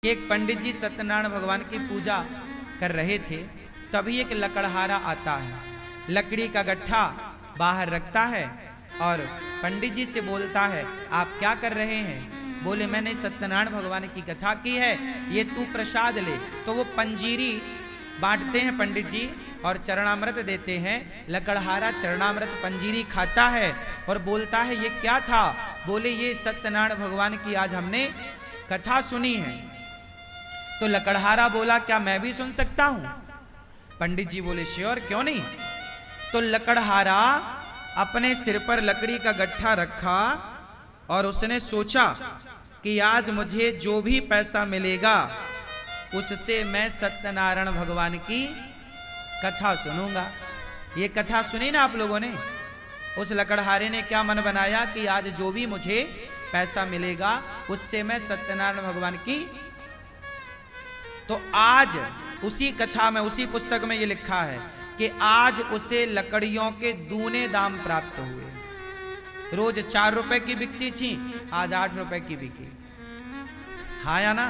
कि एक पंडित जी सत्यनारायण भगवान की पूजा कर रहे थे, तभी एक लकड़हारा आता है, लकड़ी का गट्ठा बाहर रखता है और पंडित जी से बोलता है, आप क्या कर रहे हैं? बोले, मैंने सत्यनारायण भगवान की कथा की है, ये तू प्रसाद ले। तो वो पंजीरी बांटते हैं पंडित जी और चरणामृत देते हैं। लकड़हारा चरणामृत पंजीरी खाता है और बोलता है, ये क्या था? बोले, ये सत्यनारायण भगवान की आज हमने कथा सुनी है। तो लकड़हारा बोला, क्या मैं भी सुन सकता हूं? पंडित जी बोले, श्योर, क्यों नहीं। तो लकड़हारा अपने सिर पर लकड़ी का गट्ठा रखा और उसने सोचा कि आज मुझे जो भी पैसा मिलेगा उससे मैं सत्यनारायण भगवान की कथा सुनूंगा। ये कथा सुनी ना आप लोगों ने? उस लकड़हारे ने क्या मन बनाया कि आज जो भी मुझे पैसा मिलेगा उससे मैं सत्यनारायण भगवान की। तो आज उसी कथा में, उसी पुस्तक में ये लिखा है कि आज उसे लकड़ियों के दूने दाम प्राप्त हुए। रोज 4 रुपए की बिकती थी, आज 8 रुपए की बिकी। हाँ या ना?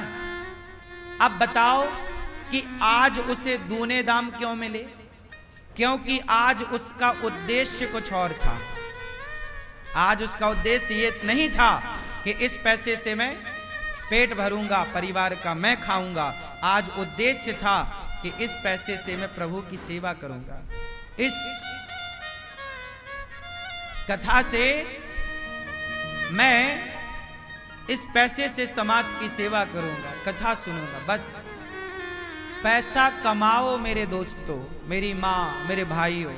अब बताओ कि आज उसे दूने दाम क्यों मिले? क्योंकि आज उसका उद्देश्य कुछ और था। आज उसका उद्देश्य ये नहीं था कि इस पैसे से मैं पेट भरूंगा, परिवार का मैं खाऊंगा। आज उद्देश्य था कि इस पैसे से मैं प्रभु की सेवा करूंगा। इस कथा से मैं इस पैसे से समाज की सेवा करूंगा, कथा सुनूंगा। बस पैसा कमाओ मेरे दोस्तों, मेरी माँ, मेरे भाइयों,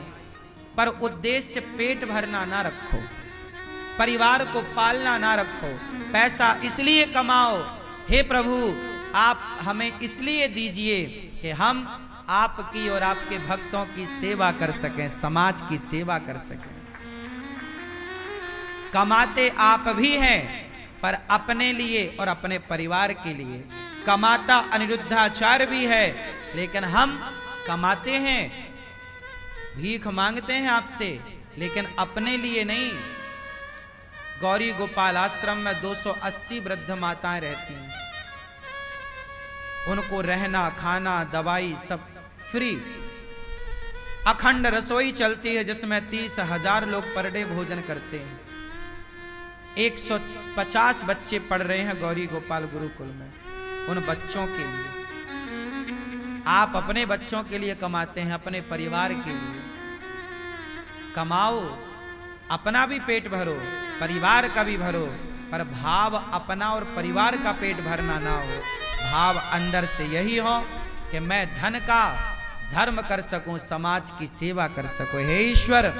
पर उद्देश्य पेट भरना ना रखो, परिवार को पालना ना रखो। पैसा इसलिए कमाओ, हे प्रभु आप हमें इसलिए दीजिए कि हम आपकी और आपके भक्तों की सेवा कर सकें, समाज की सेवा कर सकें। कमाते आप भी हैं, पर अपने लिए और अपने परिवार के लिए। कमाता अनिरुद्धाचार्य भी है, लेकिन हम कमाते हैं, भीख मांगते हैं आपसे, लेकिन अपने लिए नहीं। गौरी गोपाल आश्रम में 280 वृद्ध माताएं रहती हैं। उनको रहना, खाना, दवाई सब फ्री। अखंड रसोई चलती है जिसमें 30,000 लोग पर डे भोजन करते हैं। 150 बच्चे पढ़ रहे हैं गौरी गोपाल गुरुकुल में। उन बच्चों के लिए आप अपने बच्चों के लिए कमाते हैं, अपने परिवार के लिए कमाओ। अपना भी पेट भरो, परिवार का भी भरो, पर भाव अपना और परिवार का पेट भरना ना हो। भाव अंदर से यही हो कि मैं धन का धर्म कर सकूं, समाज की सेवा कर सकूं। हे ईश्वर,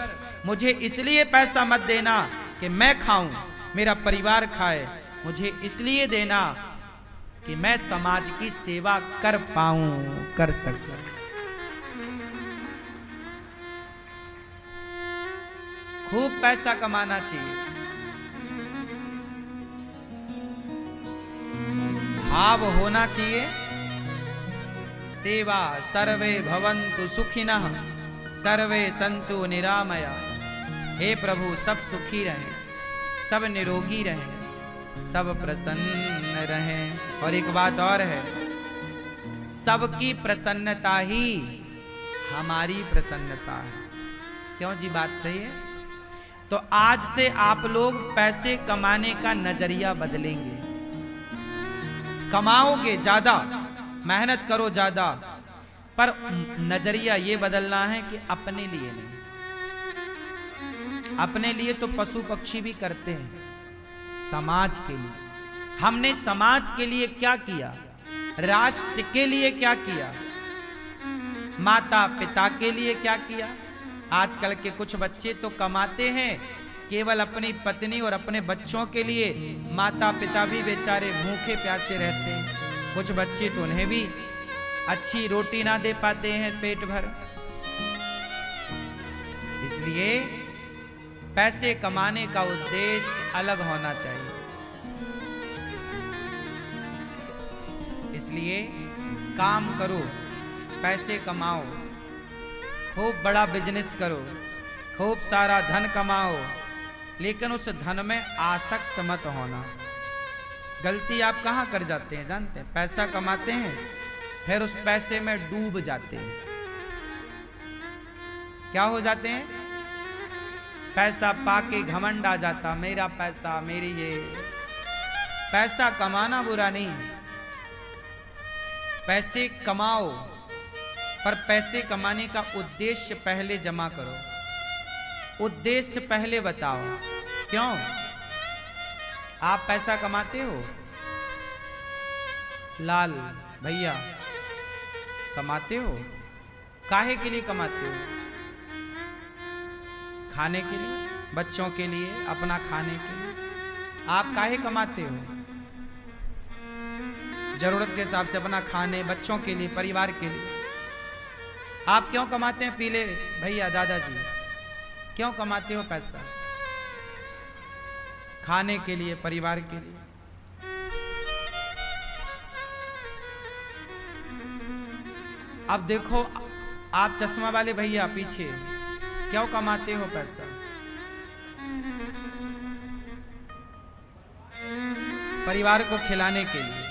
मुझे इसलिए पैसा मत देना कि मैं खाऊं, मेरा परिवार खाए। मुझे इसलिए देना कि मैं समाज की सेवा कर पाऊं, कर सकूं। खूब पैसा कमाना चाहिए। भाव होना चाहिए सेवा। सर्वे भवन्तु सुखिनः, सर्वे सन्तु निरामया। हे प्रभु, सब सुखी रहें, सब निरोगी रहें, सब प्रसन्न रहें। और एक बात और है, सबकी प्रसन्नता ही हमारी प्रसन्नता है। क्यों जी? बात सही है। तो आज से आप लोग पैसे कमाने का नजरिया बदलेंगे। कमाओगे ज्यादा, मेहनत करो ज्यादा, पर नजरिया ये बदलना है कि अपने लिए नहीं। अपने लिए तो पशु पक्षी भी करते हैं, समाज के लिए। हमने समाज के लिए क्या किया? राष्ट्र के लिए क्या किया? माता पिता के लिए क्या किया? आजकल के कुछ बच्चे तो कमाते हैं केवल अपनी पत्नी और अपने बच्चों के लिए। माता पिता भी बेचारे भूखे प्यासे रहते हैं। कुछ बच्चे तो उन्हें भी अच्छी रोटी ना दे पाते हैं पेट भर। इसलिए पैसे कमाने का उद्देश्य अलग होना चाहिए। इसलिए काम करो, पैसे कमाओ, खूब बड़ा बिजनेस करो, खूब सारा धन कमाओ, लेकिन उस धन में आसक्त मत होना। गलती आप कहाँ कर जाते हैं जानते हैं? पैसा कमाते हैं, फिर उस पैसे में डूब जाते हैं। क्या हो जाते हैं? पैसा पाके घमंड आ जाता, मेरा पैसा, मेरी ये। पैसा कमाना बुरा नहीं है, पैसे कमाओ, पर पैसे कमाने का उद्देश्य पहले जमा करो। उद्देश्य पहले बताओ। क्यों आप पैसा कमाते हो? लाल भैया कमाते हो? काहे के लिए कमाते हो? खाने के लिए, बच्चों के लिए, अपना खाने के लिए। आप काहे कमाते हो? जरूरत के हिसाब से अपना खाने, बच्चों के लिए, परिवार के लिए। आप क्यों कमाते हैं पीले भैया, दादाजी? क्यों कमाते हो पैसा? खाने के लिए, परिवार के लिए। अब देखो आप चश्मा वाले भैया पीछे, क्यों कमाते हो पैसा? परिवार को खिलाने के लिए।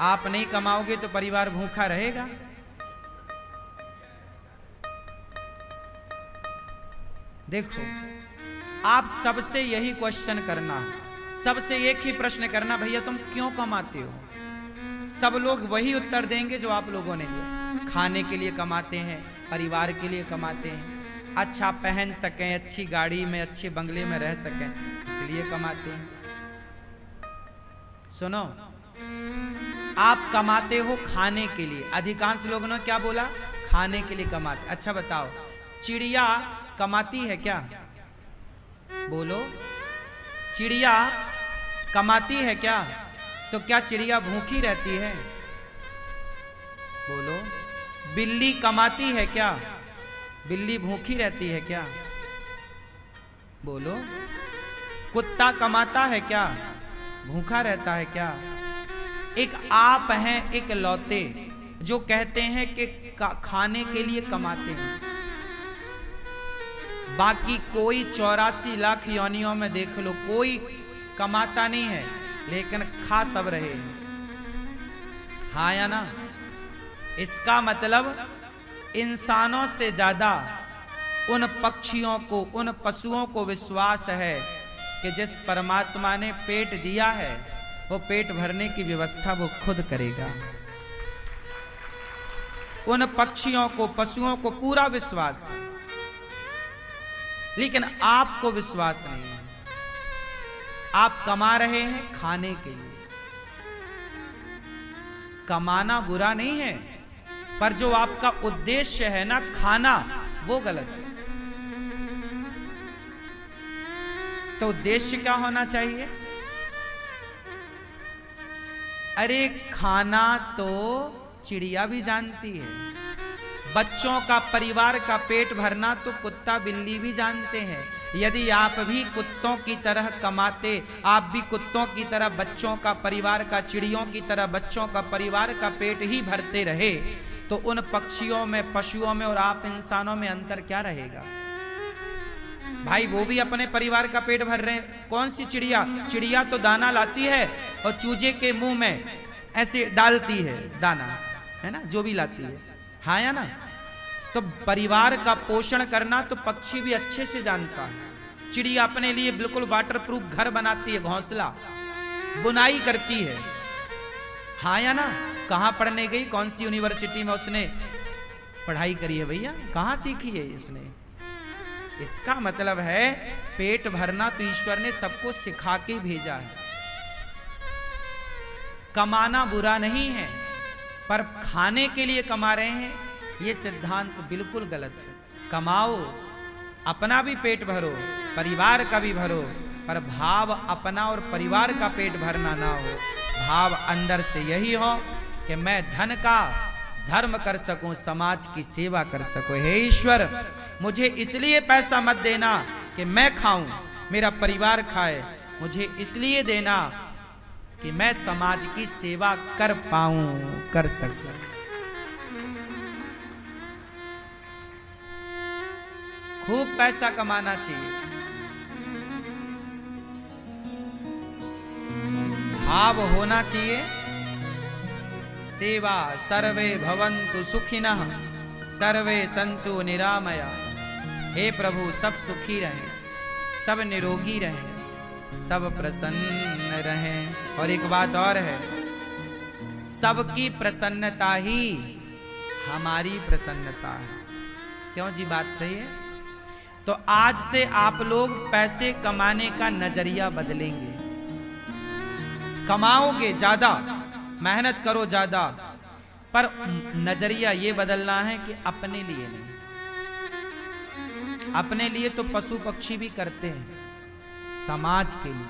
आप नहीं कमाओगे तो परिवार भूखा रहेगा। देखो आप सबसे यही क्वेश्चन करना, सबसे एक ही प्रश्न करना, भैया तुम क्यों कमाते हो? सब लोग वही उत्तर देंगे जो आप लोगों ने दिया। खाने के लिए कमाते हैं, परिवार के लिए कमाते हैं, अच्छा पहन सकें, अच्छी गाड़ी में, अच्छे बंगले में रह सकें, इसलिए कमाते हैं। सुनो, आप कमाते हो खाने के लिए। अधिकांश लोगों ने क्या बोला? खाने के लिए कमाते। अच्छा बताओ, चिड़िया कमाती है क्या? बोलो, चिड़िया कमाती है क्या? तो क्या चिड़िया भूखी रहती है? बोलो, बिल्ली कमाती है क्या? बिल्ली भूखी रहती है क्या? बोलो, कुत्ता कमाता है क्या? भूखा रहता है क्या? एक आप हैं एक लौते जो कहते हैं कि खाने के लिए कमाते हैं। बाकी कोई 84 लाख योनियों में देख लो, कोई कमाता नहीं है, लेकिन खा सब रहे हैं। हाँ या ना? इसका मतलब इंसानों से ज्यादा उन पक्षियों को, उन पशुओं को विश्वास है कि जिस परमात्मा ने पेट दिया है वो पेट भरने की व्यवस्था वो खुद करेगा। उन पक्षियों को, पशुओं को पूरा विश्वास है, लेकिन आपको विश्वास नहीं है। आप कमा रहे हैं खाने के लिए। कमाना बुरा नहीं है, पर जो आपका उद्देश्य है ना खाना, वो गलत है। तो उद्देश्य क्या होना चाहिए? अरे खाना तो चिड़िया भी जानती है, बच्चों का, परिवार का पेट भरना तो कुत्ता बिल्ली भी जानते हैं। यदि आप भी कुत्तों की तरह कमाते, आप भी कुत्तों की तरह बच्चों का, परिवार का, चिड़ियों की तरह बच्चों का, परिवार का पेट ही भरते रहे, तो उन पक्षियों में, पशुओं में और आप इंसानों में अंतर क्या रहेगा? भाई वो भी अपने परिवार का पेट भर रहे हैं। कौन सी चिड़िया? चिड़िया तो दाना लाती है और चूजे के मुंह में ऐसे डालती है दाना, है ना, जो भी लाती है। हाँ या ना? तो परिवार का पोषण करना तो पक्षी भी अच्छे से जानता है। चिड़िया अपने लिए बिल्कुल वाटरप्रूफ घर बनाती है, घोंसला, बुनाई करती है। हाँ या ना? कहाँ पढ़ने गई, कौन सी यूनिवर्सिटी में उसने पढ़ाई करी है भैया? कहाँ सीखी है इसने? इसका मतलब है पेट भरना तो ईश्वर ने सबको सिखा के भेजा है। कमाना बुरा नहीं है, पर खाने के लिए कमा रहे हैं, ये सिद्धांत बिल्कुल गलत है। कमाओ, अपना भी पेट भरो, परिवार का भी भरो, पर भाव अपना और परिवार का पेट भरना ना हो। भाव अंदर से यही हो कि मैं धन का धर्म कर सकूं, समाज की सेवा कर सकूं। हे ईश्वर, मुझे इसलिए पैसा मत देना कि मैं खाऊं, मेरा परिवार खाए, मुझे इसलिए देना कि मैं समाज की सेवा कर पाऊं, कर सकूं। खूब पैसा कमाना चाहिए। भाव होना चाहिए, सेवा सर्वे भवन्तु सुखिनः सर्वे सन्तु निरामया। हे प्रभु, सब सुखी रहें, सब निरोगी रहें, सब प्रसन्न रहें। और एक बात और है, सबकी प्रसन्नता ही हमारी प्रसन्नता है। क्यों जी, बात सही है? तो आज से आप लोग पैसे कमाने का नजरिया बदलेंगे। कमाओगे ज्यादा, मेहनत करो ज्यादा, पर नजरिया ये बदलना है कि अपने लिए नहीं। अपने लिए तो पशु पक्षी भी करते हैं, समाज के लिए।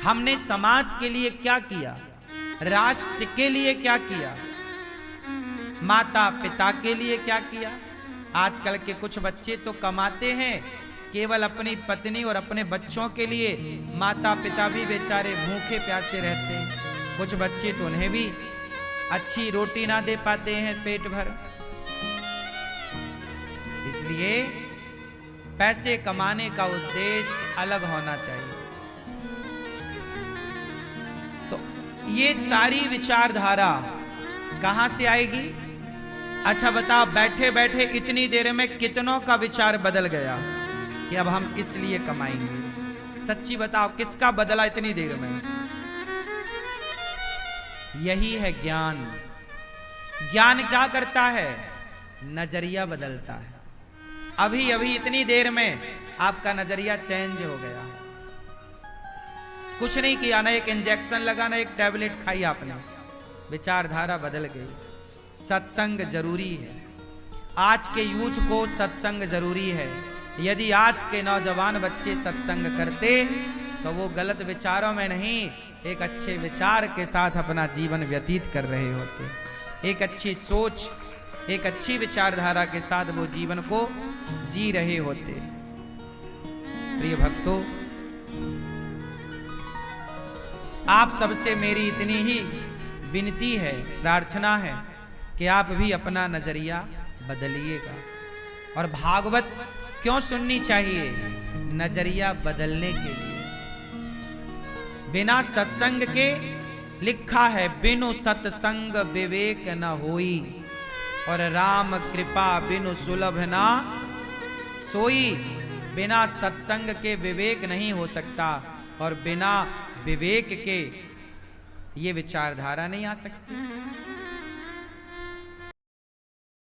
हमने समाज के लिए क्या किया? राष्ट्र के लिए क्या किया? माता पिता के लिए क्या किया? आजकल के कुछ बच्चे तो कमाते हैं केवल अपनी पत्नी और अपने बच्चों के लिए, माता पिता भी बेचारे भूखे प्यासे रहते हैं। कुछ बच्चे तो उन्हें भी अच्छी रोटी ना दे पाते हैं पेट भर। इसलिए पैसे कमाने का उद्देश्य अलग होना चाहिए। तो ये सारी विचारधारा कहां से आएगी? अच्छा बताओ, बैठे बैठे इतनी देर में कितनों का विचार बदल गया कि अब हम इसलिए कमाएंगे? सच्ची बताओ, किसका बदला इतनी देर में? यही है ज्ञान। ज्ञान क्या करता है? नजरिया बदलता है। अभी अभी इतनी देर में आपका नजरिया चेंज हो गया। कुछ नहीं किया, ना एक इंजेक्शन लगा, ना एक टैबलेट खाई आपने, विचारधारा बदल गई। सत्संग जरूरी है। आज के यूथ को सत्संग जरूरी है। यदि आज के नौजवान बच्चे सत्संग करते तो वो गलत विचारों में नहीं, एक अच्छे विचार के साथ अपना जीवन व्यतीत कर रहे होते। एक अच्छी सोच, एक अच्छी विचारधारा के साथ वो जीवन को जी रहे होते। प्रिय भक्तों, आप सबसे मेरी इतनी ही विनती है, प्रार्थना है कि आप भी अपना नजरिया बदलिएगा। और भागवत क्यों सुननी चाहिए? नजरिया बदलने के लिए। बिना सत्संग के लिखा है, बिनु सत्संग विवेक न होई, और राम कृपा बिनु सुलभ ना सोई। बिना सत्संग के विवेक नहीं हो सकता, और बिना विवेक के ये विचारधारा नहीं आ सकती।